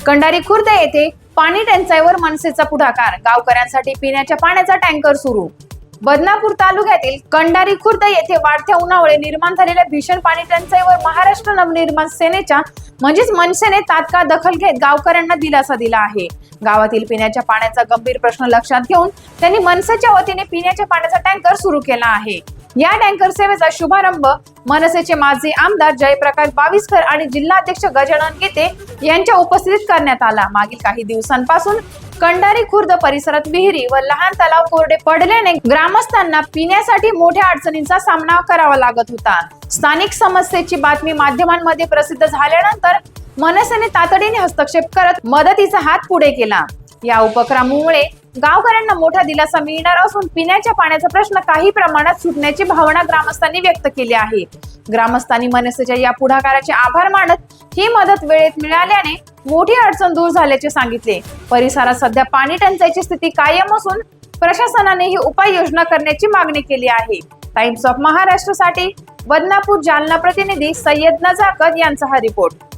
कंडारी खुर्द येथे पाणी टंचाईवर मनसेचा पुढाकार, गावकऱ्यांसाठी पिण्याच्या पाण्याचा टँकर सुरू। बदनापूर तालुक्यातील कंडारी खुर्द येथे वाढत्या उन्हामुळे निर्माण झालेल्या भीषण पाणी टंचाईवर महाराष्ट्र नवनिर्माण सेनेच्या म्हणजेच मनसेने तात्काळ दखल घेत गावकऱ्यांना दिलासा दिला आहे। गावातील पिण्याच्या पाण्याचा गंभीर प्रश्न लक्षात घेऊन त्यांनी मनसेच्या वतीने पिण्याच्या पाण्याचा टँकर सुरू केला आहे। या टँकर सेवेचा शुभारंभ मनसेचे माजी आमदार जयप्रकाश बाविस्कर आणि जिल्हाध्यक्ष गजानन गीते यांच्या उपस्थितीत करण्यात आला। मागील काही दिवसांपासून कंडारी खुर्द परिसरात विहिरी व लहान तलाव कोरडे पडल्याने ग्रामस्थांना पिण्यासाठी मोठ्या अडचणींचा सामना करावा लागत होता। स्थानिक समस्येची बातमी माध्यमांमध्ये प्रसिद्ध झाल्यानंतर मनसेने तातडीने हस्तक्षेप करत मदतीचा हात पुढे केला। या उपक्रमामुळे गावकऱ्यांना मोठा दिलासा मिळणार असून पिण्याच्या पाण्याचा प्रश्न काही प्रमाणात सुटण्याची भावना ग्रामस्थांनी व्यक्त केली आहे। ग्रामस्थांनी मनसेच्या या पुढाकाराचे आभार मानत ही मदत वेळेत मिळाल्याने मोठी अडचण दूर झाल्याचे सांगितले। परिसरात सध्या पाणी टंचाईची स्थिती कायम असून प्रशासनाने ही उपाययोजना करण्याची मागणी केली आहे। टाइम्स ऑफ महाराष्ट्र साठी बदनापूर जालना प्रतिनिधी सय्यद नजाकत यांचा हा रिपोर्ट।